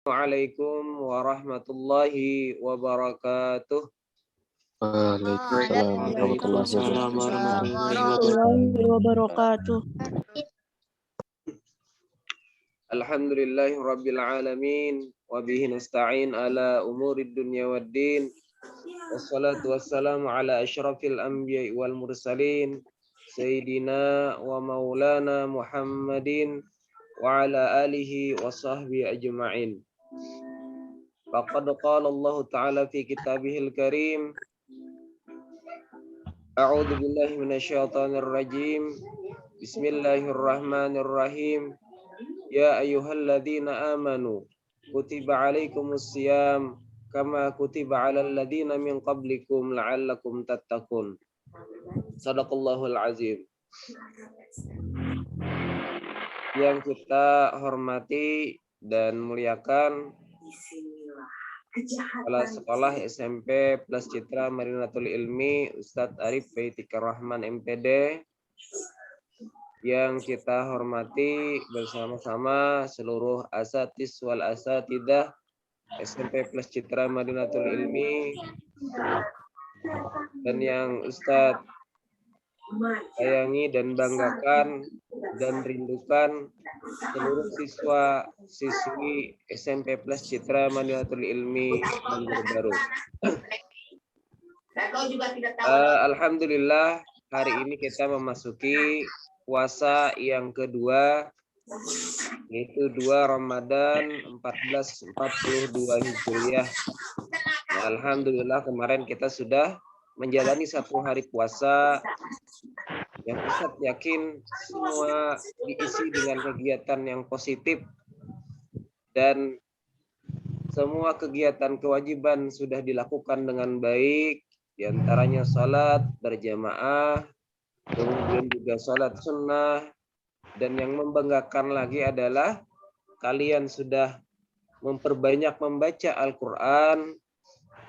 Assalamualaikum warahmatullahi wabarakatuh. Waalaikumsalam warahmatullahi wabarakatuh. Alhamdulillahi rabbil alamin wa bihi nasta'in ala umurid dunya waddin. Wassalatu wassalamu ala asyrafil anbiya'i wal mursalin sayyidina wa maulana Muhammadin wa ala alihi wa sahbihi ajma'in. Faqad qala Allah Ta'ala fi kitabihil karim. A'udzu billahi minasyaitonir rajim. Bismillahirrahmanirrahim. Ya ayyuhalladzina amanu kutiba alaikumus syiyam kama kutiba alal ladzina min qablikum la'allakum tattaqun. Shadaqallahul azim. Yang kita hormati dan muliakan Kepala Sekolah SMP Plus Citra Madinatul Ilmi Ustadz Arif Baitikar Rahman MPD, yang kita hormati bersama-sama seluruh asatiz wal asatidah SMP Plus Citra Madinatul Ilmi, dan yang Ustadz sayangi dan banggakan dan rindukan seluruh siswa-siswi SMP Plus Citra Madinatul Ilmi Banjar Baru. Alhamdulillah, hari ini kita memasuki puasa yang kedua, yaitu 2 Ramadan 1442 Hijriah. Nah, alhamdulillah kemarin kita sudah menjalani 1 hari puasa yang Ustadz yakin semua diisi dengan kegiatan yang positif dan semua kegiatan kewajiban sudah dilakukan dengan baik, diantaranya salat berjamaah, kemudian juga salat sunnah, dan yang membanggakan lagi adalah kalian sudah memperbanyak membaca Al-Quran.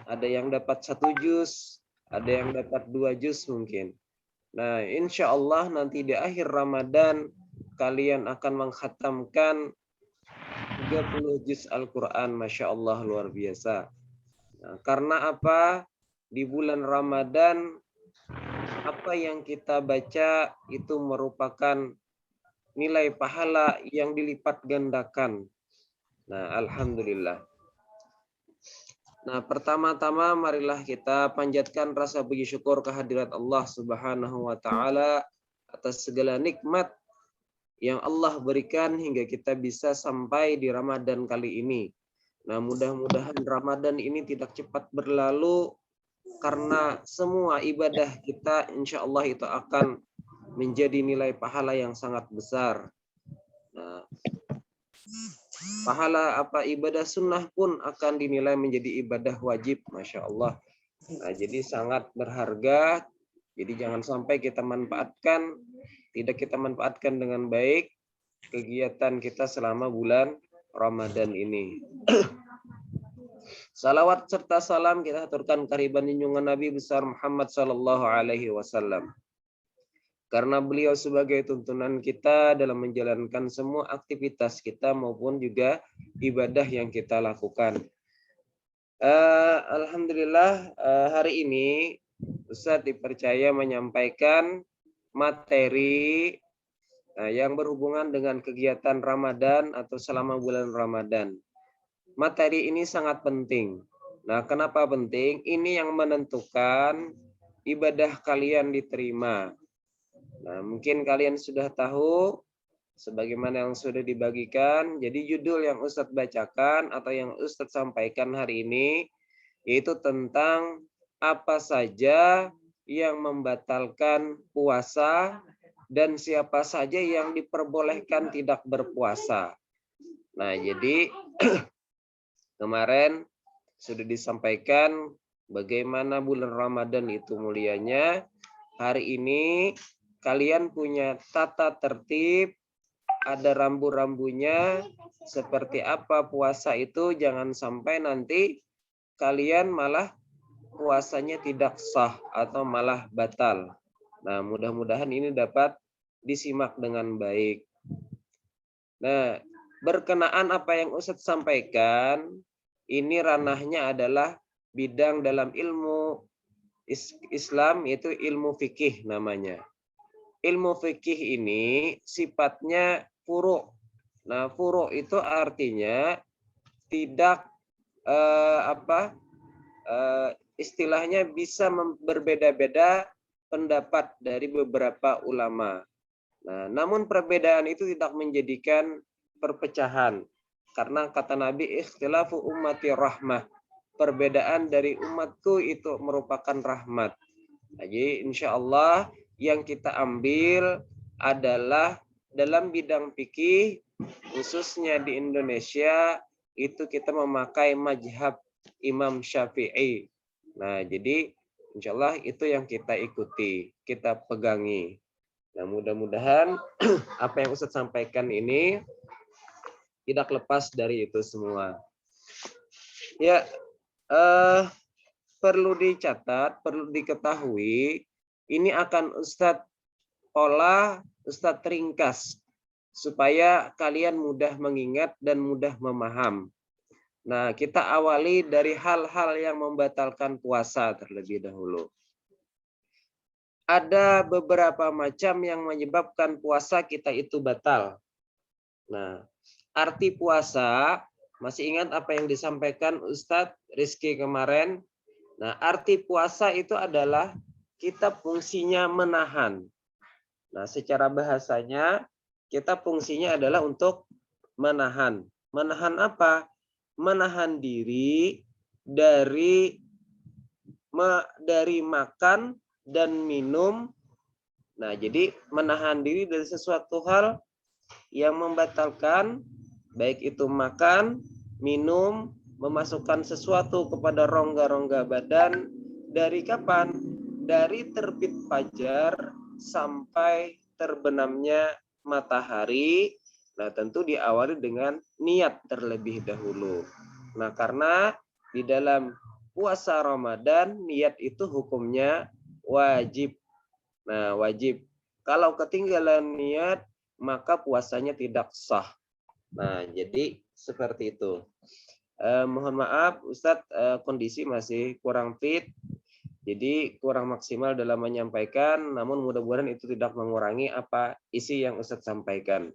Ada yang dapat 1 juz, ada yang dapat 2 juz mungkin. Nah, insya Allah nanti di akhir Ramadan kalian akan mengkhatamkan 30 juz Al-Quran. Masya Allah, luar biasa. Nah, karena apa? Di bulan Ramadan, apa yang kita baca itu merupakan nilai pahala yang dilipat gandakan. Nah, alhamdulillah. Nah, pertama-tama marilah kita panjatkan rasa puji syukur kehadirat Allah Subhanahu wa taala atas segala nikmat yang Allah berikan hingga kita bisa sampai di Ramadan kali ini. Nah, mudah-mudahan Ramadan ini tidak cepat berlalu, karena semua ibadah kita insya Allah itu akan menjadi nilai pahala yang sangat besar. Nah, pahala ibadah sunnah pun akan dinilai menjadi ibadah wajib, Masya Allah. Nah, jadi sangat berharga. Jadi jangan sampai tidak kita manfaatkan dengan baik kegiatan kita selama bulan Ramadan ini. Salawat serta salam kita aturkan kehadiran junjungan Nabi besar Muhammad sallallahu alaihi wasallam. Karena beliau sebagai tuntunan kita dalam menjalankan semua aktivitas kita maupun juga ibadah yang kita lakukan. Alhamdulillah, hari ini Ustadz dipercaya menyampaikan materi yang berhubungan dengan kegiatan Ramadan atau selama bulan Ramadan. Materi ini sangat penting. Nah, kenapa penting? Ini yang menentukan ibadah kalian diterima. Nah, mungkin kalian sudah tahu sebagaimana yang sudah dibagikan. Jadi judul yang Ustadz bacakan atau yang Ustadz sampaikan hari ini yaitu tentang apa saja yang membatalkan puasa dan siapa saja yang diperbolehkan tidak berpuasa. Nah, jadi kemarin sudah disampaikan bagaimana bulan Ramadan itu mulianya. Hari ini kalian punya tata tertib, ada rambu-rambunya, seperti apa puasa itu, jangan sampai nanti kalian malah puasanya tidak sah atau malah batal. Nah, mudah-mudahan ini dapat disimak dengan baik. Nah, berkenaan apa yang Ustadz sampaikan, ini ranahnya adalah bidang dalam ilmu Islam, yaitu ilmu fikih namanya. Ilmu fikih ini sifatnya furu'. Nah, furu' itu artinya tidak istilahnya bisa berbeda-beda pendapat dari beberapa ulama. Nah, namun perbedaan itu tidak menjadikan perpecahan. Karena kata Nabi, ikhtilafu ummati rahmah. Perbedaan dari umatku itu merupakan rahmat. Jadi insya Allah yang kita ambil adalah dalam bidang fikih, khususnya di Indonesia, itu kita memakai mazhab Imam Syafi'i. Nah, jadi insya Allah itu yang kita ikuti, kita pegangi. Nah, mudah-mudahan apa yang Ustadz sampaikan ini tidak lepas dari itu semua. Ya, perlu dicatat, perlu diketahui, ini akan Ustadz olah, Ustadz ringkas, supaya kalian mudah mengingat dan mudah memaham. Nah, kita awali dari hal-hal yang membatalkan puasa terlebih dahulu. Ada beberapa macam yang menyebabkan puasa kita itu batal. Nah, arti puasa, masih ingat apa yang disampaikan Ustadz Rizky kemarin? Nah, arti puasa itu adalah kita fungsinya menahan. Nah, secara bahasanya, kita fungsinya adalah untuk menahan. Menahan apa? Menahan diri dari makan dan minum. Nah, jadi menahan diri dari sesuatu hal yang membatalkan, baik itu makan, minum, memasukkan sesuatu kepada rongga-rongga badan. Dari kapan? Dari terbit fajar sampai terbenamnya matahari. Nah, tentu diawali dengan niat terlebih dahulu. Nah, karena di dalam puasa Ramadan, niat itu hukumnya wajib. Nah, wajib. Kalau ketinggalan niat, maka puasanya tidak sah. Nah, jadi seperti itu. Mohon maaf, Ustadz, kondisi masih kurang fit. Jadi kurang maksimal dalam menyampaikan, namun mudah-mudahan itu tidak mengurangi apa isi yang Ustadz sampaikan.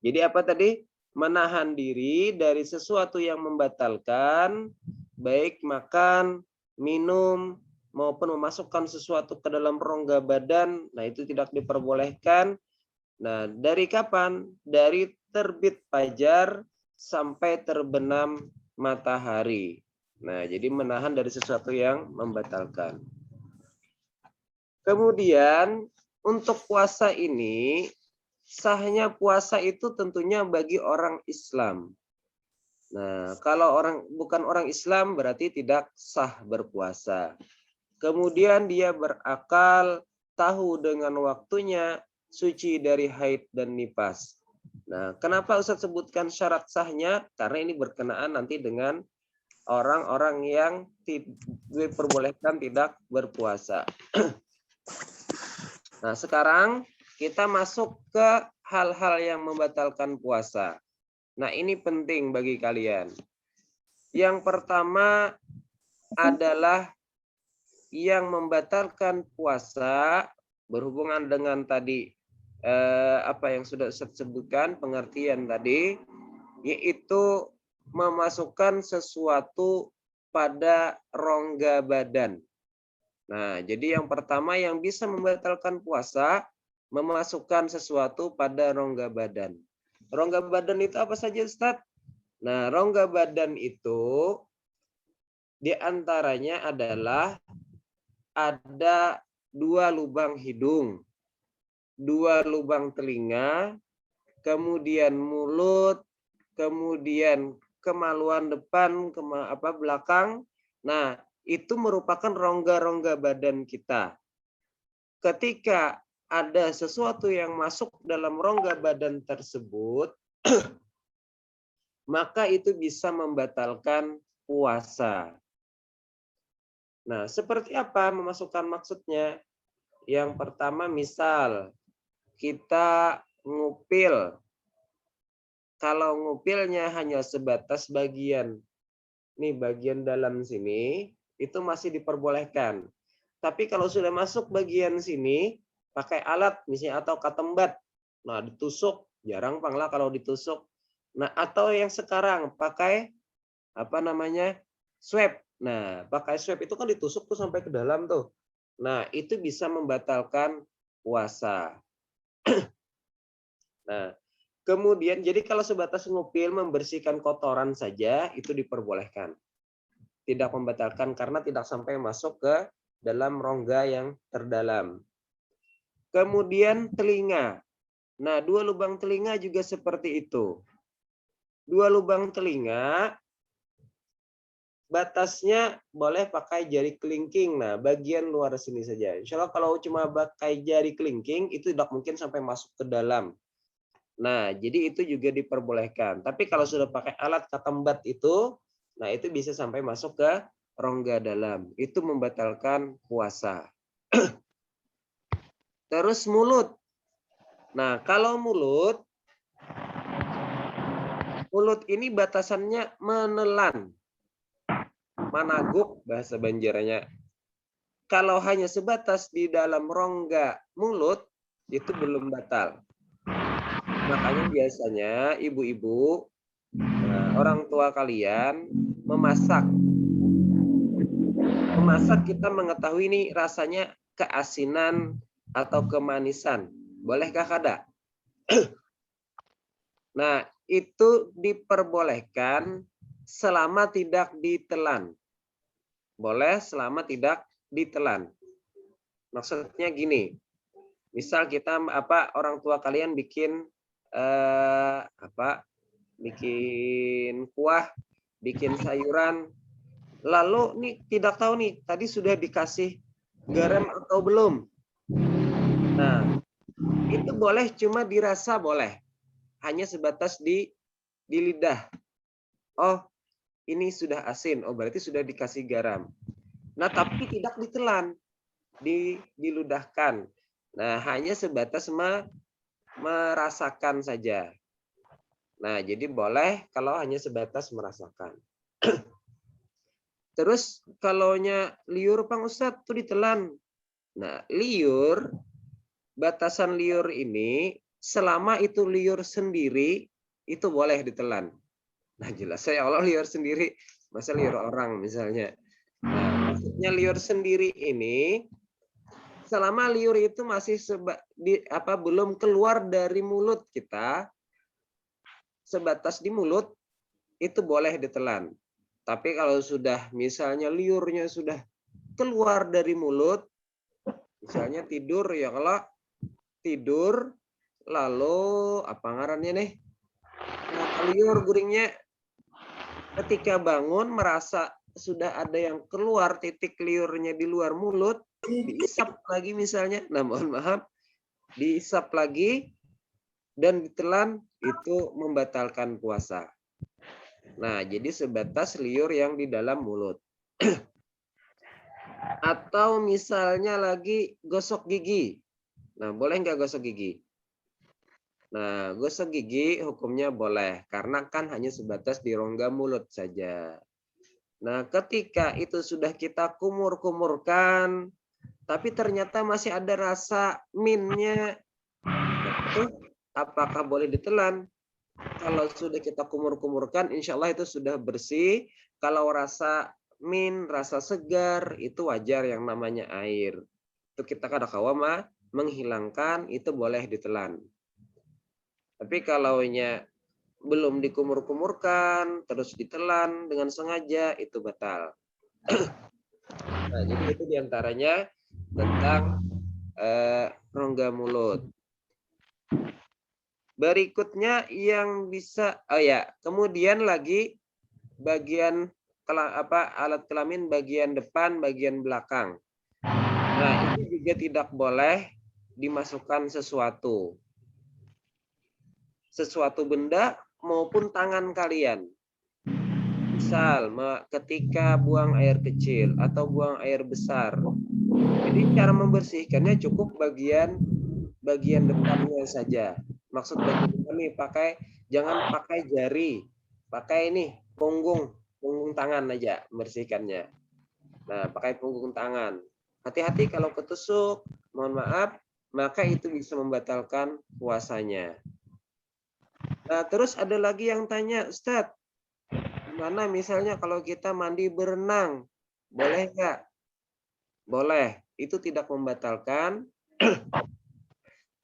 Jadi apa tadi? Menahan diri dari sesuatu yang membatalkan, baik makan, minum, maupun memasukkan sesuatu ke dalam rongga badan. Nah, itu tidak diperbolehkan. Nah, dari kapan? Dari terbit fajar sampai terbenam matahari. Nah, jadi menahan dari sesuatu yang membatalkan. Kemudian untuk puasa ini, sahnya puasa itu tentunya bagi orang Islam. Nah, kalau bukan orang Islam berarti tidak sah berpuasa. Kemudian dia berakal, tahu dengan waktunya, suci dari haid dan nifas. Nah, kenapa Ustadz sebutkan syarat sahnya? Karena ini berkenaan nanti dengan orang-orang yang diperbolehkan tidak berpuasa. Nah, sekarang kita masuk ke hal-hal yang membatalkan puasa. Nah, ini penting bagi kalian. Yang pertama adalah yang membatalkan puasa berhubungan dengan tadi apa yang sudah saya sebutkan, pengertian tadi, yaitu memasukkan sesuatu pada rongga badan. Nah, jadi yang pertama yang bisa membatalkan puasa, memasukkan sesuatu pada rongga badan. Rongga badan itu apa saja, Ustadz? Nah, rongga badan itu diantaranya adalah ada 2 lubang hidung, 2 lubang telinga, kemudian mulut, kemudian kemaluan depan, belakang. Nah, itu merupakan rongga-rongga badan kita. Ketika ada sesuatu yang masuk dalam rongga badan tersebut, maka itu bisa membatalkan puasa. Nah, seperti apa memasukkan maksudnya? Yang pertama, misal kita ngupil Kalau ngupilnya hanya sebatas bagian, nih bagian dalam sini, itu masih diperbolehkan. Tapi kalau sudah masuk bagian sini, pakai alat misalnya atau katembat, nah ditusuk, jarang panglah kalau ditusuk. Nah atau yang sekarang pakai apa namanya swab. Nah pakai swab itu kan ditusuk tuh sampai ke dalam tuh. Nah itu bisa membatalkan puasa. Nah kemudian jadi kalau sebatas ngupil membersihkan kotoran saja itu diperbolehkan. Tidak membatalkan karena tidak sampai masuk ke dalam rongga yang terdalam. Kemudian telinga. Nah, 2 lubang telinga juga seperti itu. 2 lubang telinga batasnya boleh pakai jari kelingking. Nah, bagian luar sini saja. Insya Allah kalau cuma pakai jari kelingking itu tidak mungkin sampai masuk ke dalam. Nah, jadi itu juga diperbolehkan. Tapi kalau sudah pakai alat katembat itu, nah itu bisa sampai masuk ke rongga dalam. Itu membatalkan puasa. Terus mulut. Nah, kalau mulut ini batasannya menelan. Managuk bahasa Banjarnya. Kalau hanya sebatas di dalam rongga mulut, itu belum batal. Makanya biasanya ibu-ibu, orang tua kalian memasak. Memasak kita mengetahui ini rasanya keasinan atau kemanisan. Bolehkah kada? Nah, itu diperbolehkan selama tidak ditelan. Boleh selama tidak ditelan. Maksudnya gini. Misal kita orang tua kalian bikin bikin kuah, bikin sayuran, lalu nih tidak tahu nih tadi sudah dikasih garam atau belum. Nah, itu boleh cuma dirasa boleh. Hanya sebatas di lidah. Oh, ini sudah asin. Oh, berarti sudah dikasih garam. Nah, tapi tidak ditelan. Diludahkan. Nah, hanya sebatas merasakan saja. Nah, jadi boleh kalau hanya sebatas merasakan. Terus kalaunya liur Bang Ustadz tuh ditelan. Nah, liur, batasan liur ini selama itu liur sendiri itu boleh ditelan. Nah, jelas saya Allah liur sendiri, masa liur orang misalnya. Nah, maksudnya liur sendiri ini selama liur itu masih belum keluar dari mulut kita, sebatas di mulut, itu boleh ditelan. Tapi kalau sudah misalnya liurnya sudah keluar dari mulut, misalnya tidur ya, kalau tidur lalu apa ngarannya nih? Nah, liur guringnya ketika bangun merasa sudah ada yang keluar titik liurnya di luar mulut, diisap lagi misalnya. Nah, mohon maaf, diisap lagi dan ditelan itu membatalkan puasa. Nah, jadi sebatas liur yang di dalam mulut. Atau misalnya lagi gosok gigi. Nah, boleh nggak gosok gigi? Nah, gosok gigi hukumnya boleh. Karena kan hanya sebatas di rongga mulut saja. Nah, ketika itu sudah kita kumur-kumurkan, tapi ternyata masih ada rasa minnya, apakah boleh ditelan? Kalau sudah kita kumur-kumurkan, insya Allah itu sudah bersih. Kalau rasa min, rasa segar, itu wajar yang namanya air. Itu kita kadang-kadang menghilangkan, itu boleh ditelan. Tapi kalaunya belum dikumur-kumurkan, terus ditelan dengan sengaja, itu batal. Nah, jadi itu diantaranya tentang rongga mulut. Berikutnya yang bisa, kemudian lagi bagian alat kelamin bagian depan, bagian belakang. Nah, itu juga tidak boleh dimasukkan sesuatu benda maupun tangan kalian. Misal ketika buang air kecil atau buang air besar. Jadi cara membersihkannya cukup bagian depannya saja. Maksud bagian depan nih pakai Jangan pakai jari, pakai ini punggung tangan aja membersihkannya. Nah, pakai punggung tangan. Hati-hati kalau ketusuk, mohon maaf, maka itu bisa membatalkan puasanya. Nah, terus ada lagi yang tanya, Ustadz, gimana misalnya kalau kita mandi berenang, boleh nggak? Boleh, itu tidak membatalkan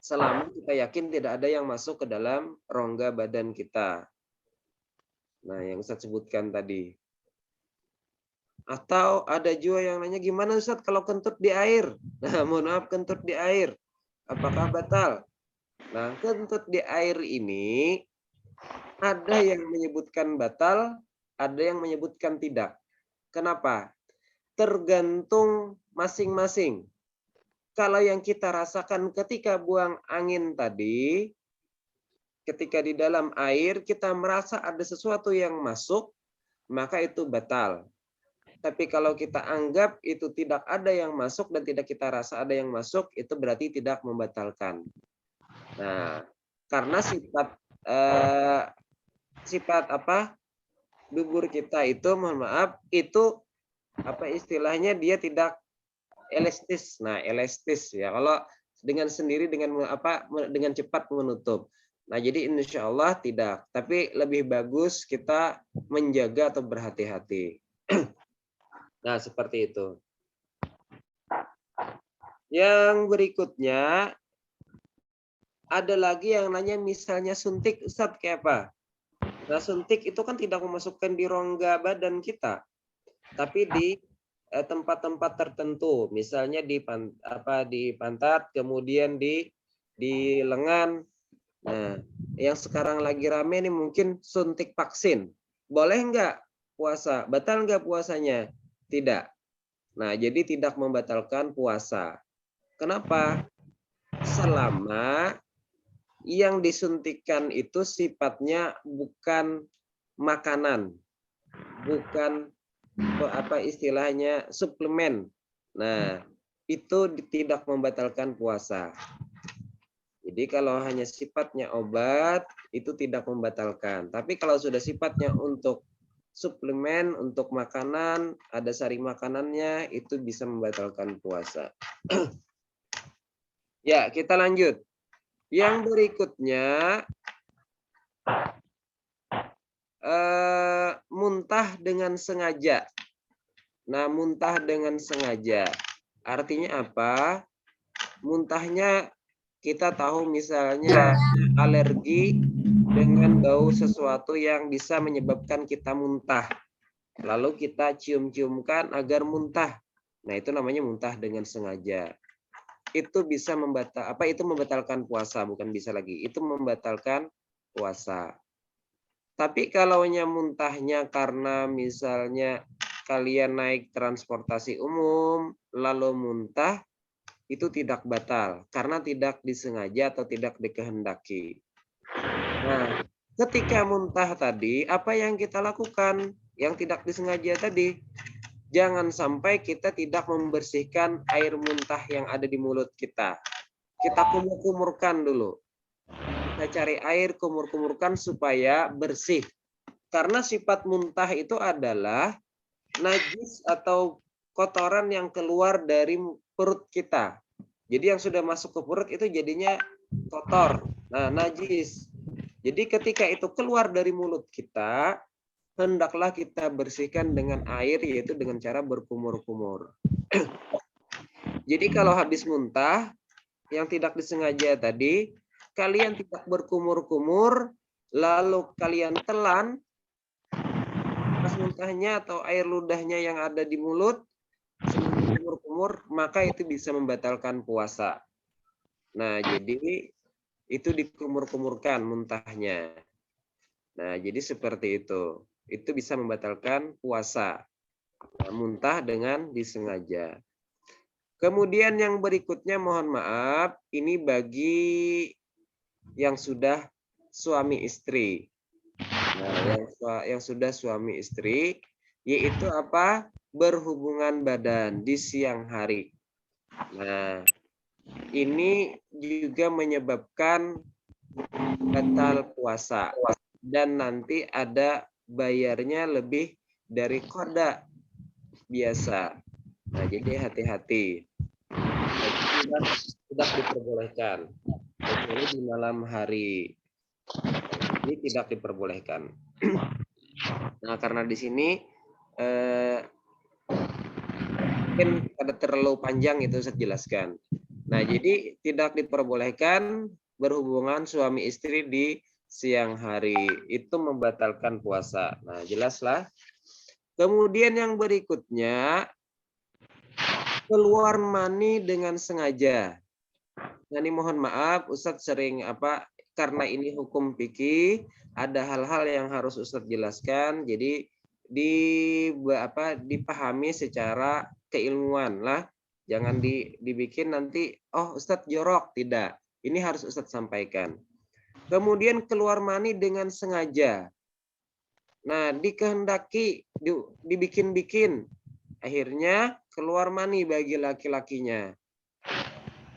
selama kita yakin tidak ada yang masuk ke dalam rongga badan kita. Nah, yang Ustadz sebutkan tadi. Atau ada juga yang nanya, gimana Ustadz kalau kentut di air? Nah, mohon maaf, kentut di air. Apakah batal? Nah, kentut di air ini ada yang menyebutkan batal, ada yang menyebutkan tidak. Kenapa? Tergantung masing-masing. Kalau yang kita rasakan ketika buang angin tadi, ketika di dalam air kita merasa ada sesuatu yang masuk, maka itu batal. Tapi kalau kita anggap itu tidak ada yang masuk dan tidak kita rasa ada yang masuk, itu berarti tidak membatalkan. Nah, karena sifat dubur kita itu, mohon maaf, itu istilahnya dia tidak elastis. Nah, elastis ya. Kalau dengan sendiri dengan cepat menutup. Nah, jadi insya Allah tidak. Tapi lebih bagus kita menjaga atau berhati-hati. Nah, seperti itu. Yang berikutnya ada lagi yang nanya misalnya suntik, Ustadz, kayak apa? Nah, suntik itu kan tidak memasukkan di rongga badan kita, tapi di tempat-tempat tertentu, misalnya di pantat, kemudian di lengan. Nah, yang sekarang lagi rame nih mungkin suntik vaksin. Boleh nggak puasa? Batal nggak puasanya? Tidak. Nah, jadi tidak membatalkan puasa. Kenapa? Selama yang disuntikan itu sifatnya bukan makanan, bukan istilahnya suplemen. Nah, itu tidak membatalkan puasa. Jadi kalau hanya sifatnya obat itu tidak membatalkan. Tapi kalau sudah sifatnya untuk suplemen, untuk makanan, ada sari makanannya, itu bisa membatalkan puasa. Ya, kita lanjut. Yang berikutnya, muntah dengan sengaja. Nah, muntah dengan sengaja. Artinya apa? Muntahnya kita tahu misalnya alergi dengan bau sesuatu yang bisa menyebabkan kita muntah. Lalu kita cium-ciumkan agar muntah. Nah, itu namanya muntah dengan sengaja. Itu bisa membatalkan puasa, bukan bisa lagi. Itu membatalkan puasa. Tapi kalau muntahnya karena misalnya kalian naik transportasi umum lalu muntah, itu tidak batal karena tidak disengaja atau tidak dikehendaki. Nah, ketika muntah tadi, apa yang kita lakukan yang tidak disengaja tadi? Jangan sampai kita tidak membersihkan air muntah yang ada di mulut kita. Kita kumur-kumurkan dulu. Kita cari air, kumur-kumurkan supaya bersih. Karena sifat muntah itu adalah najis atau kotoran yang keluar dari perut kita. Jadi yang sudah masuk ke perut itu jadinya kotor. Nah, najis. Jadi ketika itu keluar dari mulut kita, hendaklah kita bersihkan dengan air, yaitu dengan cara berkumur-kumur. Jadi kalau habis muntah, yang tidak disengaja tadi, kalian tidak berkumur-kumur, lalu kalian telan pas muntahnya atau air ludahnya yang ada di mulut, kumur-kumur, maka itu bisa membatalkan puasa. Nah, jadi itu dikumur-kumurkan muntahnya. Nah, jadi seperti itu. Itu bisa membatalkan puasa. Nah, muntah dengan disengaja. Kemudian yang berikutnya, mohon maaf, ini bagi yang sudah suami istri. Nah, yang sudah suami istri, yaitu apa? Berhubungan badan di siang hari. Nah, ini juga menyebabkan batal puasa. Dan nanti ada bayarnya lebih dari qada biasa. Nah, jadi hati-hati. Tidak diperbolehkan. Kecuali di malam hari. Ini tidak diperbolehkan. Nah, karena di sini mungkin ada terlalu panjang itu saya jelaskan. Nah, jadi tidak diperbolehkan berhubungan suami istri di siang hari. Itu membatalkan puasa. Nah, jelaslah. Kemudian yang berikutnya, keluar mani dengan sengaja. Nah, ini mohon maaf, Ustadz sering karena ini hukum fikih, ada hal-hal yang harus Ustadz jelaskan. Jadi dipahami secara keilmuan lah. Jangan dibikin nanti, oh Ustadz jorok, tidak. Ini harus Ustadz sampaikan. Kemudian keluar mani dengan sengaja. Nah, dikehendaki, dibikin-bikin. Akhirnya keluar mani bagi laki-lakinya.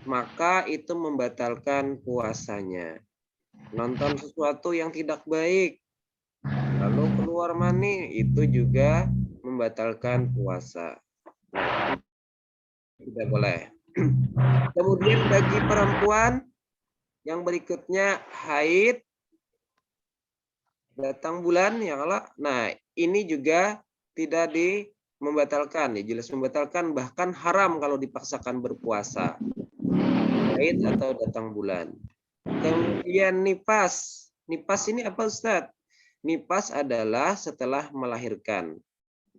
Maka itu membatalkan puasanya. Nonton sesuatu yang tidak baik, lalu keluar mani, itu juga membatalkan puasa. Nah, tidak boleh. Kemudian bagi perempuan, yang berikutnya haid, datang bulan, ya Allah. Nah, ini juga tidak membatalkan, ya jelas membatalkan, bahkan haram kalau dipaksakan berpuasa. Haid atau datang bulan. Kemudian nifas. Nifas ini apa Ustadz? Nifas adalah setelah melahirkan.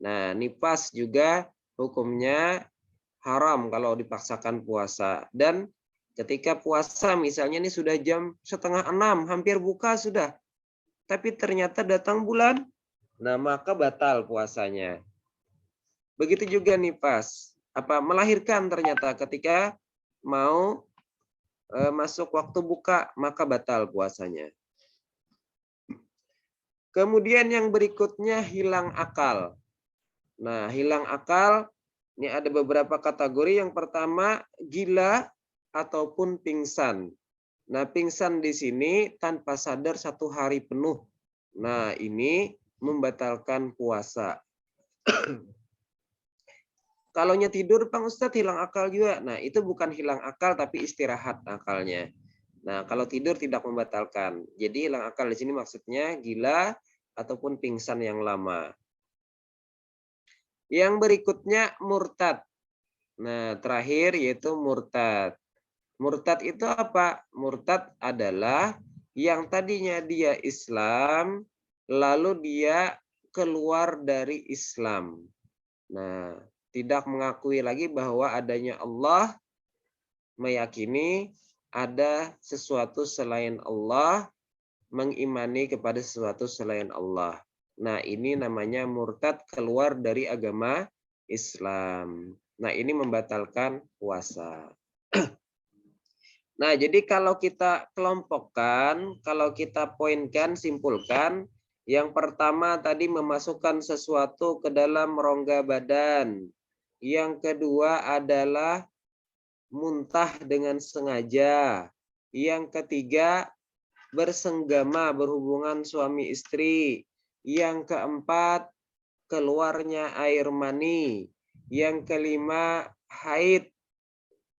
Nah, nifas juga hukumnya haram kalau dipaksakan puasa. Dan ketika puasa misalnya ini sudah jam 5:30, hampir buka sudah. Tapi ternyata datang bulan, nah maka batal puasanya. Begitu juga nifas. Melahirkan ternyata ketika mau masuk waktu buka, maka batal puasanya. Kemudian yang berikutnya hilang akal. Nah, hilang akal, ini ada beberapa kategori. Yang pertama, gila ataupun pingsan. Nah, pingsan di sini tanpa sadar 1 hari penuh. Nah, ini membatalkan puasa. Kalau tidur, Bang Ustadz, hilang akal juga. Nah, itu bukan hilang akal, tapi istirahat akalnya. Nah, kalau tidur tidak membatalkan. Jadi hilang akal di sini maksudnya gila ataupun pingsan yang lama. Yang berikutnya murtad. Nah, terakhir yaitu murtad. Murtad itu apa? Murtad adalah yang tadinya dia Islam, lalu dia keluar dari Islam. Nah, tidak mengakui lagi bahwa adanya Allah, meyakini ada sesuatu selain Allah, mengimani kepada sesuatu selain Allah. Nah, ini namanya murtad, keluar dari agama Islam. Nah, ini membatalkan puasa. Nah, jadi kalau kita kelompokkan, kalau kita poinkan, simpulkan, yang pertama tadi memasukkan sesuatu ke dalam rongga badan. Yang kedua adalah muntah dengan sengaja. Yang ketiga, bersenggama, berhubungan suami istri. Yang keempat, keluarnya air mani. Yang kelima, haid.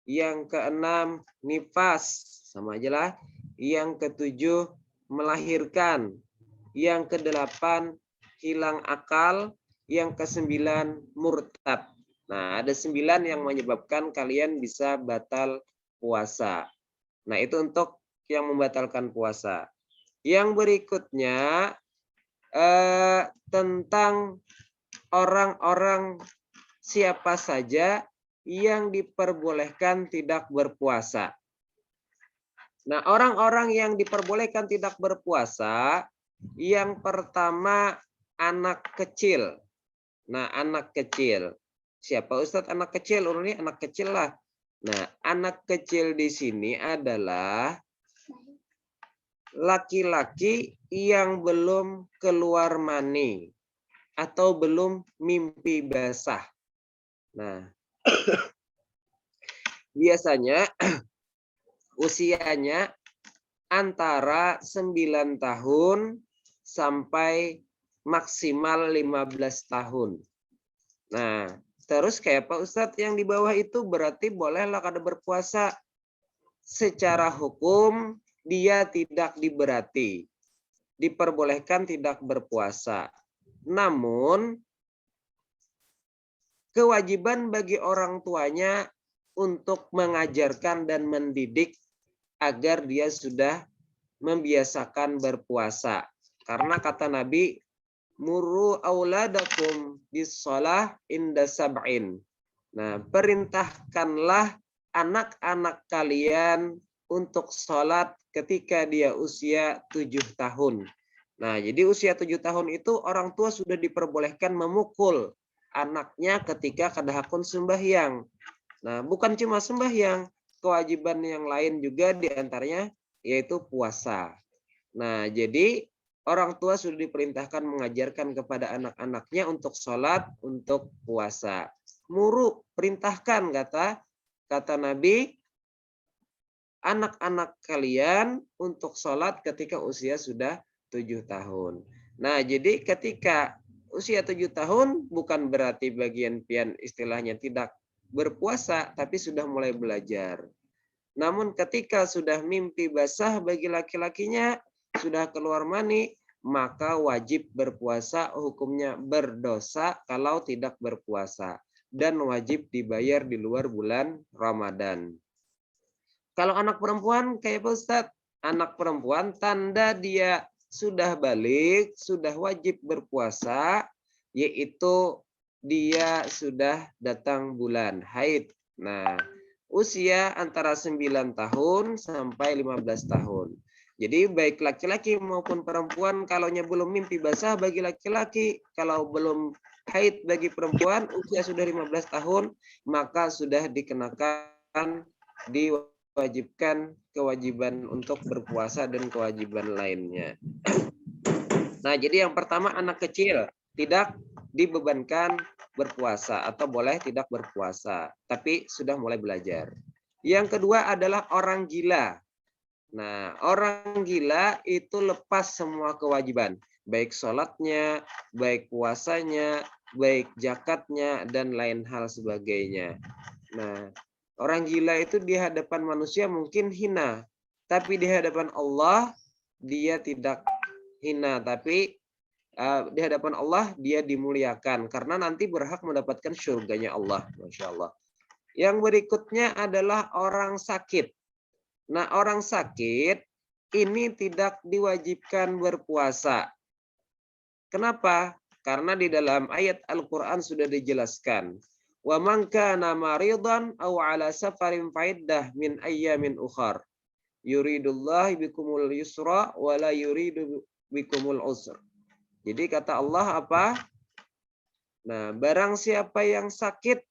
Yang keenam, nifas. Sama aja lah. Yang ketujuh, melahirkan. Yang kedelapan, hilang akal. Yang kesembilan, murtad. Nah, ada 9 yang menyebabkan kalian bisa batal puasa. Nah, itu untuk yang membatalkan puasa. Yang berikutnya tentang orang-orang siapa saja yang diperbolehkan tidak berpuasa. Nah, orang-orang yang diperbolehkan tidak berpuasa, yang pertama anak kecil. Nah, anak kecil. Siapa Ustadz anak kecil? Ini anak kecil lah. Nah, anak kecil di sini adalah laki-laki yang belum keluar mani atau belum mimpi basah. Nah, biasanya usianya antara 9 tahun sampai maksimal 15 tahun. Nah, terus kayak Pak Ustadz yang di bawah itu berarti bolehlah kada berpuasa. Secara hukum dia tidak diberati. Diperbolehkan tidak berpuasa. Namun kewajiban bagi orang tuanya untuk mengajarkan dan mendidik agar dia sudah membiasakan berpuasa. Karena kata Nabi, muru auladakum bis-shalah inda sab'in. Nah, perintahkanlah anak-anak kalian untuk sholat ketika dia usia 7 tahun. Nah, jadi usia 7 tahun itu orang tua sudah diperbolehkan memukul anaknya ketika kadahakun sembahyang. Nah, bukan cuma sembahyang, kewajiban yang lain juga diantaranya yaitu puasa. Nah, jadi orang tua sudah diperintahkan mengajarkan kepada anak-anaknya untuk sholat, untuk puasa. Muru, perintahkan kata Nabi, anak-anak kalian untuk sholat ketika usia sudah 7 tahun. Nah, jadi ketika usia 7 tahun bukan berarti bagian pian istilahnya tidak berpuasa, tapi sudah mulai belajar. Namun ketika sudah mimpi basah bagi laki-lakinya, sudah keluar mani, maka wajib berpuasa, hukumnya berdosa kalau tidak berpuasa. Dan wajib dibayar di luar bulan Ramadan. Kalau anak perempuan kayak Pak Ustadz, anak perempuan tanda dia sudah balik, sudah wajib berpuasa, yaitu dia sudah datang bulan haid. Nah, usia antara 9 tahun sampai 15 tahun. Jadi baik laki-laki maupun perempuan, kalaunya belum mimpi basah bagi laki-laki, kalau belum haid bagi perempuan, usia sudah 15 tahun, maka sudah dikenakan diwajibkan kewajiban untuk berpuasa dan kewajiban lainnya. Nah, jadi yang pertama anak kecil tidak dibebankan berpuasa atau boleh tidak berpuasa, tapi sudah mulai belajar. Yang kedua adalah orang gila. Nah, orang gila itu lepas semua kewajiban, baik sholatnya, baik puasanya, baik zakatnya, dan lain hal sebagainya. Nah, orang gila itu di hadapan manusia mungkin hina, tapi di hadapan Allah dia tidak hina, tapi di hadapan Allah dia dimuliakan karena nanti berhak mendapatkan surganya Allah, Masya Allah. Yang berikutnya adalah orang sakit. Nah, orang sakit ini tidak diwajibkan berpuasa. Kenapa? Karena di dalam ayat Al-Quran sudah dijelaskan. Wa man kana maridan aw ala safarin faiddah min ayyamin ukhar. Yuridullah bikumul yusra wa la yuridu bikumul usr. Jadi kata Allah apa? Nah, barang siapa yang sakit,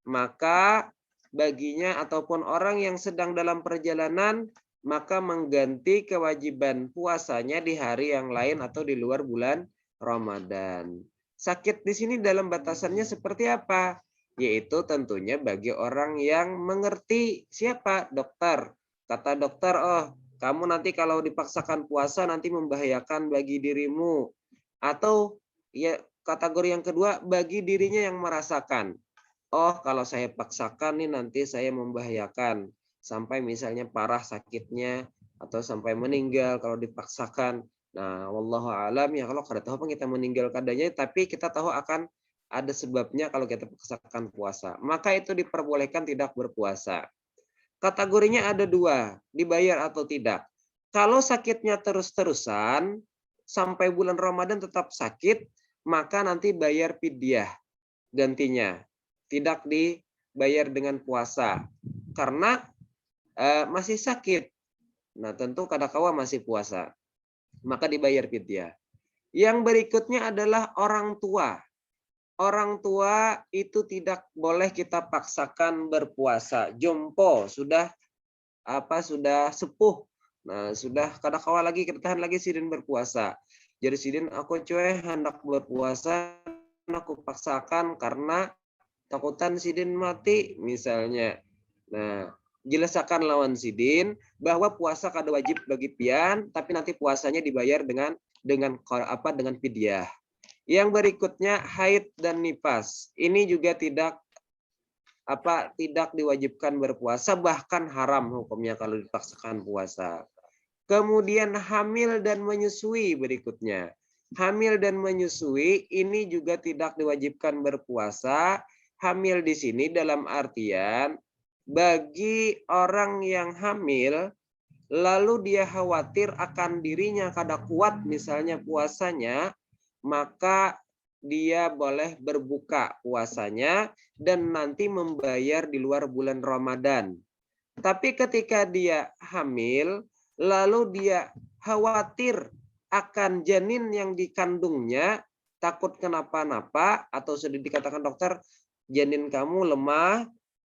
maka baginya ataupun orang yang sedang dalam perjalanan, maka mengganti kewajiban puasanya di hari yang lain atau di luar bulan Ramadan. Sakit di sini dalam batasannya seperti apa? Yaitu tentunya bagi orang yang mengerti. Siapa? Dokter. Kata dokter, oh kamu nanti kalau dipaksakan puasa nanti membahayakan bagi dirimu. Atau ya kategori yang kedua, bagi dirinya yang merasakan. Oh, kalau saya paksakan nih nanti saya membahayakan. Sampai misalnya parah sakitnya atau sampai meninggal kalau dipaksakan. Nah, wallahu alam ya kalau kada tahu apa kita meninggal kadanya, tapi kita tahu akan ada sebabnya kalau kita paksakan puasa. Maka itu diperbolehkan tidak berpuasa. Kategorinya ada dua, dibayar atau tidak. Kalau sakitnya terus-terusan, sampai bulan Ramadan tetap sakit, maka nanti bayar fidyah gantinya. Tidak dibayar dengan puasa karena masih sakit. Nah, tentu kadakawa masih puasa. Maka dibayar fidyah. Yang berikutnya adalah orang tua. Orang tua itu tidak boleh kita paksakan berpuasa. Jompo sudah sepuh. Nah, sudah kadakawa lagi kita tahan lagi sidin berpuasa. Jadi sidin aku cuy hendak berpuasa, aku paksakan karena takutan sidin mati misalnya. Nah, Jelasakan lawan sidin bahwa puasa kada wajib bagi pian, tapi nanti puasanya dibayar dengan fidyah. Yang berikutnya haid dan nifas. Ini juga tidak diwajibkan berpuasa, bahkan haram hukumnya kalau dipaksakan puasa. Kemudian hamil dan menyusui berikutnya. Hamil dan menyusui ini juga tidak diwajibkan berpuasa. Hamil di sini dalam artian bagi orang yang hamil lalu dia khawatir akan dirinya kada kuat misalnya puasanya, maka dia boleh berbuka puasanya dan nanti membayar di luar bulan Ramadan. Tapi ketika dia hamil, lalu dia khawatir akan janin yang dikandungnya, takut kenapa-napa, atau sudah dikatakan dokter, janin kamu lemah,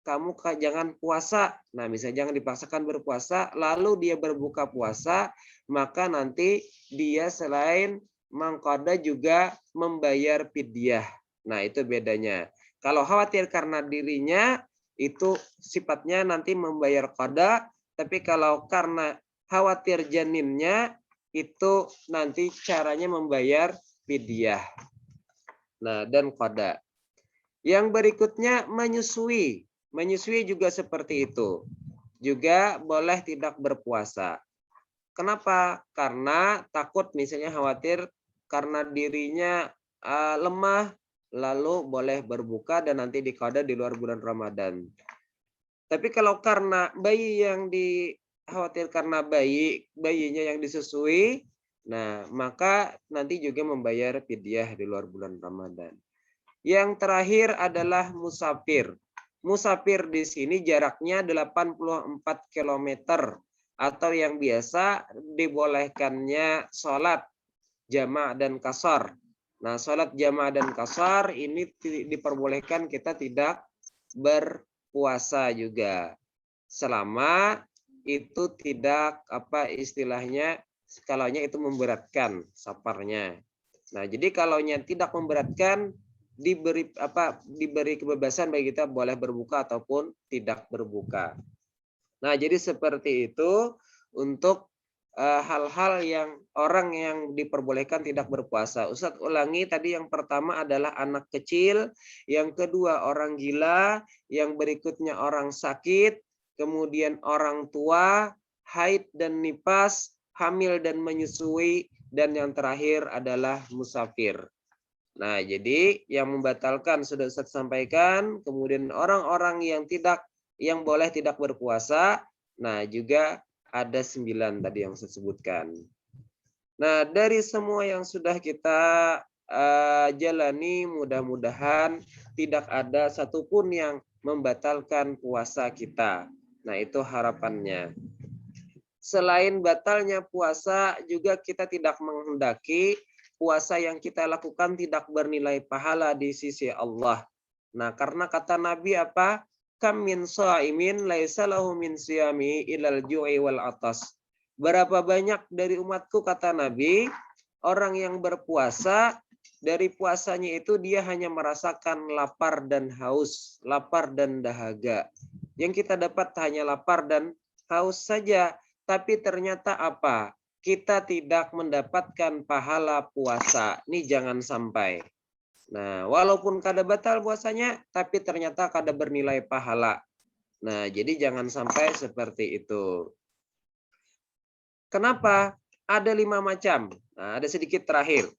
kamu jangan puasa. Nah, misalnya jangan dipaksakan berpuasa, lalu dia berbuka puasa, maka nanti dia selain mengqada juga membayar fidyah. Nah, itu bedanya. Kalau khawatir karena dirinya, itu sifatnya nanti membayar qada, tapi kalau karena khawatir janinnya, itu nanti caranya membayar fidyah. Nah, dan qada. Yang berikutnya menyusui. Menyusui juga seperti itu. Juga boleh tidak berpuasa. Kenapa? Karena takut misalnya khawatir karena dirinya lemah, lalu boleh berbuka dan nanti diqada di luar bulan Ramadan. Tapi kalau karena bayi yang dikhawatir karena bayinya yang disusui, nah maka nanti juga membayar fidyah di luar bulan Ramadan. Yang terakhir adalah musafir. Musafir di sini jaraknya 84 km atau yang biasa dibolehkannya sholat jama' dan qashar. Nah, sholat jama' dan qashar ini diperbolehkan kita tidak berpuasa juga. Selama itu tidak istilahnya skalanya itu memberatkan safarnya. Nah, jadi kalaunya tidak memberatkan diberi kebebasan bagi kita boleh berbuka ataupun tidak berbuka. Nah, jadi seperti itu untuk hal-hal yang orang yang diperbolehkan tidak berpuasa. Ustadz ulangi tadi, yang pertama adalah anak kecil, yang kedua orang gila, yang berikutnya orang sakit, kemudian orang tua, haid dan nifas, hamil dan menyusui, dan yang terakhir adalah musafir. Nah, jadi yang membatalkan sudah Ustaz sampaikan, kemudian orang-orang yang boleh tidak berpuasa, nah juga ada 9 tadi yang saya sebutkan. Nah, dari semua yang sudah kita jalani, mudah-mudahan tidak ada satupun yang membatalkan puasa kita. Nah, itu harapannya. Selain batalnya puasa, juga kita tidak menghendaki puasa yang kita lakukan tidak bernilai pahala di sisi Allah. Nah, karena kata Nabi apa? Kam min shaimin laisa lahu min siyami ilal ju'i wal atas. Berapa banyak dari umatku, kata Nabi, orang yang berpuasa, dari puasanya itu dia hanya merasakan lapar dan haus, lapar dan dahaga. Yang kita dapat hanya lapar dan haus saja, tapi ternyata apa? Kita tidak mendapatkan pahala puasa. Ini jangan sampai. Nah, walaupun kada batal puasanya, tapi ternyata kada bernilai pahala. Nah, jadi jangan sampai seperti itu. Kenapa? Ada 5 macam. Nah, ada sedikit terakhir.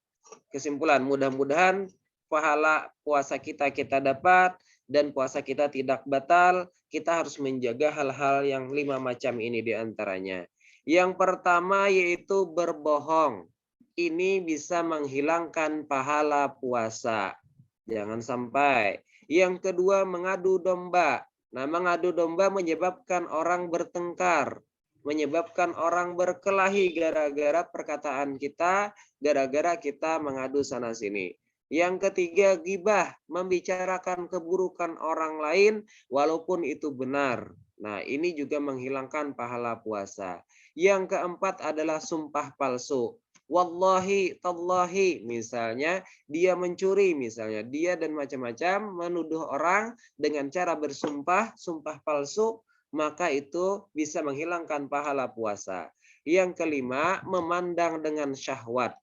Kesimpulan, mudah-mudahan pahala puasa kita dapat dan puasa kita tidak batal. Kita harus menjaga hal-hal yang 5 macam ini diantaranya. Yang pertama yaitu berbohong. Ini bisa menghilangkan pahala puasa. Jangan sampai. Yang kedua mengadu domba. Nah, mengadu domba menyebabkan orang bertengkar. Menyebabkan orang berkelahi gara-gara perkataan kita, gara-gara kita mengadu sana-sini. Yang ketiga gibah, membicarakan keburukan orang lain walaupun itu benar. Nah, ini juga menghilangkan pahala puasa. Yang keempat adalah sumpah palsu. Wallahi, tallahi, misalnya dia mencuri, misalnya dia dan macam-macam menuduh orang dengan cara bersumpah, sumpah palsu, maka itu bisa menghilangkan pahala puasa. Yang kelima, memandang dengan syahwat.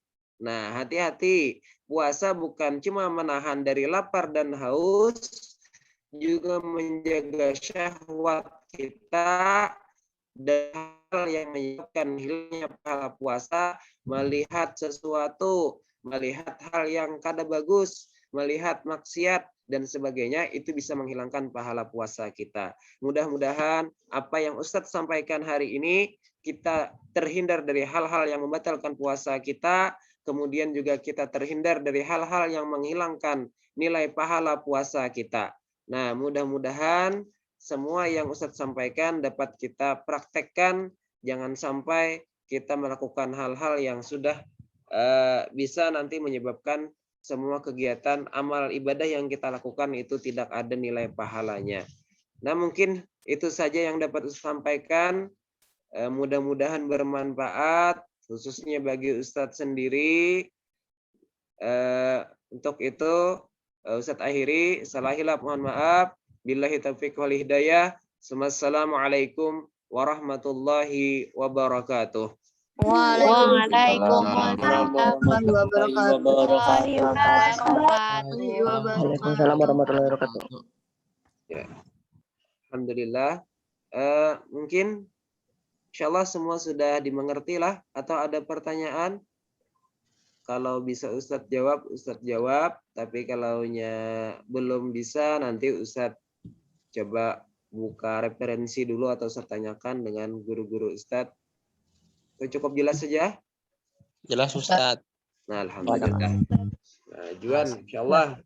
Nah, hati-hati. Puasa bukan cuma menahan dari lapar dan haus, juga menjaga syahwat kita dan hal yang menyebabkan hilangnya pahala puasa, melihat sesuatu, melihat hal yang kada bagus, melihat maksiat dan sebagainya, itu bisa menghilangkan pahala puasa kita. Mudah-mudahan apa yang Ustadz sampaikan hari ini kita terhindar dari hal-hal yang membatalkan puasa kita, kemudian juga kita terhindar dari hal-hal yang menghilangkan nilai pahala puasa kita. Nah, mudah-mudahan semua yang Ustadz sampaikan dapat kita praktekkan. Jangan sampai kita melakukan hal-hal yang sudah bisa nanti menyebabkan semua kegiatan amal ibadah yang kita lakukan itu tidak ada nilai pahalanya. Nah, mungkin itu saja yang dapat Ustadz sampaikan. Mudah-mudahan bermanfaat, khususnya bagi Ustadz sendiri. Untuk itu, Ustadz akhiri. Salah hilaf, mohon maaf. Billahi taufiq wal hidayah. Assalamualaikum warahmatullahi wabarakatuh. Waalaikumsalam warahmatullahi Waalaikumsalam warahmatullahi wabarakatuh. Ya. Alhamdulillah. Mungkin insyaallah semua sudah dimengerti lah, atau ada pertanyaan? Kalau bisa Ustadz jawab. Tapi kalau belum bisa, nanti Ustadz coba buka referensi dulu atau Ustadz tanyakan dengan guru-guru Ustadz. Itu cukup jelas saja? Jelas Ustadz. Nah, alhamdulillah. Nah, Juan, insyaallah.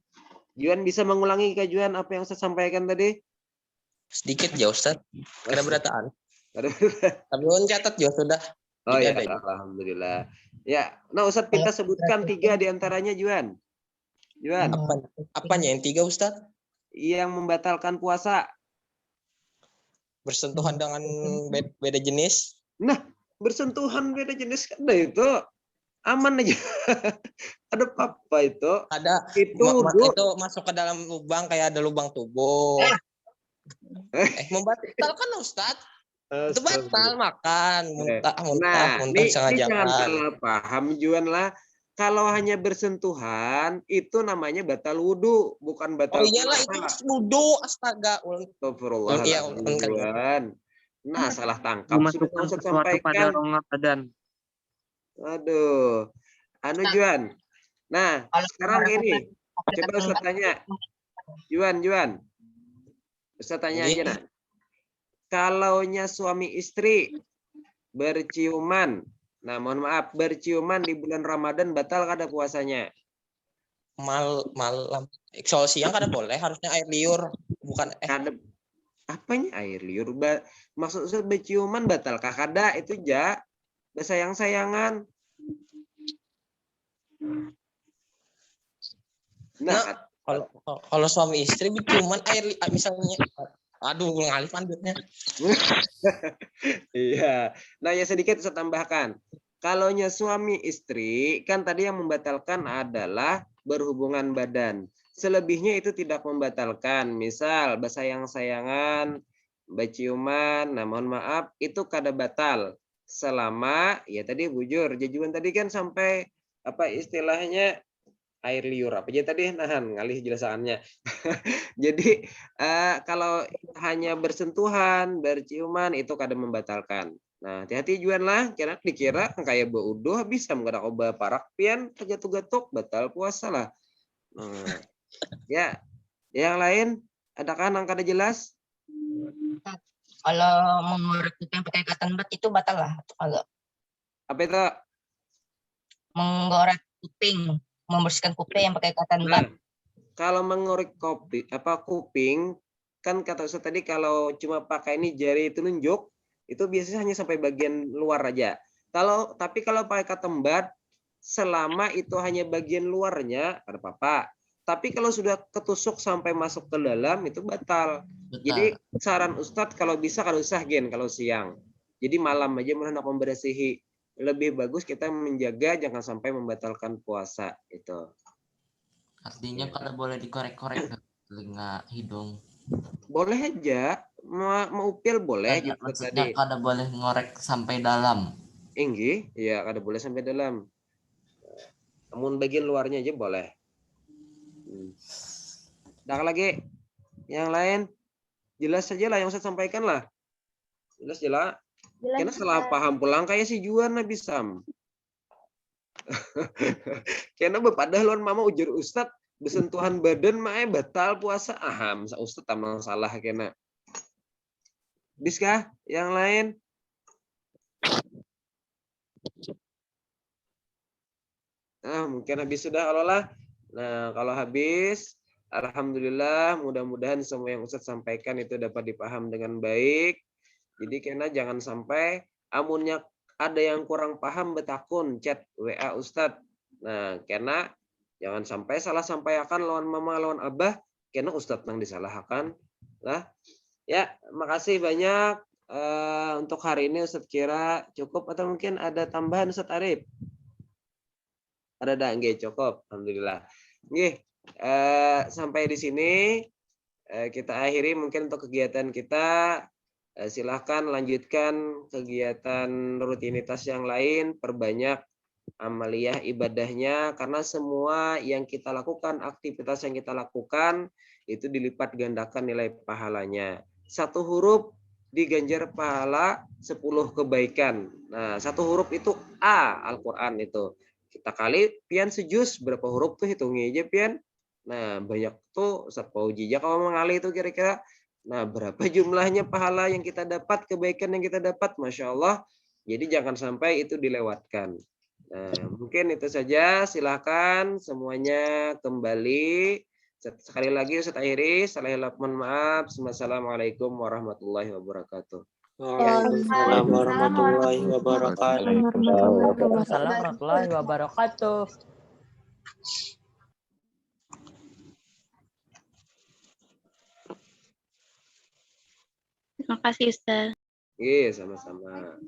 Juan bisa mengulangi Kak Juan apa yang Ustadz sampaikan tadi? Sedikit ya Ustadz. Karena berataan. Ada Tapi catat ya sudah. Oh ya, alhamdulillah. Ya, nah Ustadz kita sebutkan 3 diantaranya Juan. Juan. Apanya yang 3 Ustadz? Yang membatalkan puasa. Bersentuhan dengan beda jenis. Nah, bersentuhan beda jenis kan itu aman aja. Ada apa itu? Ada. Itu masuk ke dalam lubang, kayak ada lubang tubuh. Membatalkan Ustadz. Itu batal makan, muntah sengaja. Jangan salah paham Juan lah. Kalau hanya bersentuhan itu namanya batal wudu, bukan batal. Oh iyalah, itu wudu, astaga. Astagfirullahaladzim. Nah, salah tangkap. Sudah Ustadz sampaikan. Aduh. Juan. Nah, sekarang ini coba Ustadz tanya. Juan. Ustadz tanya aja nah. Kalaunya suami istri berciuman, nah mohon maaf, berciuman di bulan Ramadan, batal kada puasanya? Malam. Soal siang kada boleh, harusnya air liur, bukan Apanya air liur? Maksud saya berciuman batal kada itu ja bersayang-sayangan. Nah, kalau suami istri berciuman air misalnya, aduh ngalih pandutnya. Iya. Nah, ya sedikit saya tambahkan. Kalaunya suami istri, kan tadi yang membatalkan adalah berhubungan badan. Selebihnya itu tidak membatalkan. Misal bersayang-sayangan, berciuman, nah mohon maaf, itu kada batal. Selama, ya tadi bujur, jajuan tadi kan sampai apa istilahnya air liur apa aja tadi, nahan ngalih jelasannya. Jadi kalau hanya bersentuhan, berciuman itu kadang membatalkan. Nah, hati-hati Juan lah, karena dikira kayak beuduh bisa menggerak obat parak pian terjatuh-gatuk batal puasa lah. Ya, yang lain adakah yang kada jelas? Kalau mengorek kuping pakai katan bat itu batal lah atau enggak? Apa itu? Menggorek kuping, membersihkan kuping yang pakai katan bat. Kalau mengorek kuping kan kata Ustaz tadi kalau cuma pakai ini jari telunjuk itu biasanya hanya sampai bagian luar aja. Tapi kalau pakai katan bat selama itu hanya bagian luarnya ada apa-apa. Tapi kalau sudah ketusuk sampai masuk ke dalam itu batal. Jadi saran Ustadz kalau bisa kalau usah kalau siang. Jadi malam aja hendak membersihi. Lebih bagus kita menjaga jangan sampai membatalkan puasa itu. Artinya kalau boleh dikorek-korek telinga, hidung. Boleh aja, mau upil boleh Kada, gitu maksudnya tadi. kada boleh ngorek sampai dalam. Inggi, ya kada boleh sampai dalam. Namun bagian luarnya aja boleh. Dah lagi yang lain jelas saja lah yang saya sampaikan lah. Jelas. Karena salah paham pulang kayak si Juan Nabi Sam. Karena bepadah lawan mama ujar Ustad bersentuhan badan mae batal puasa. Masa Ustad tamang salah kena. Biskah yang lain? Mungkin habis sudah Allah. Nah, kalau habis, alhamdulillah, mudah-mudahan semua yang Ustadz sampaikan itu dapat dipaham dengan baik. Jadi karena jangan sampai amunnya ada yang kurang paham betakun chat WA Ustadz. Nah, karena jangan sampai salah sampaikan lawan mama lawan abah, karena Ustadz yang disalahkan. Lah, ya, makasih banyak. Untuk hari ini Ustadz kira cukup atau mungkin ada tambahan Ustadz Arif? Ada dah, nggih cukup. Alhamdulillah. Nggih, sampai di sini kita akhiri mungkin untuk kegiatan kita. Silahkan lanjutkan kegiatan rutinitas yang lain, perbanyak amaliyah ibadahnya karena semua yang kita lakukan, aktivitas yang kita lakukan itu dilipat gandakan nilai pahalanya. 1 huruf diganjar pahala 10 kebaikan. Nah, 1 huruf itu A Al-Qur'an itu. Kita kali pian sejus berapa huruf tuh hitungnya aja pian. Nah, banyak tuh Ustaz Fauji kalau mengalih itu kira-kira. Nah, berapa jumlahnya pahala yang kita dapat, kebaikan yang kita dapat, Masya Allah. Jadi jangan sampai itu dilewatkan. Nah, mungkin itu saja. Silahkan semuanya kembali. Sekali lagi Ustaz akhiri. Mohon maaf. Wassalamualaikum warahmatullahi wabarakatuh. Waalaikumsalam warahmatullahi wabarakatuh. Waalaikumsalam warahmatullahi wabarakatuh. Terima kasih Ustaz. Iya, sama-sama.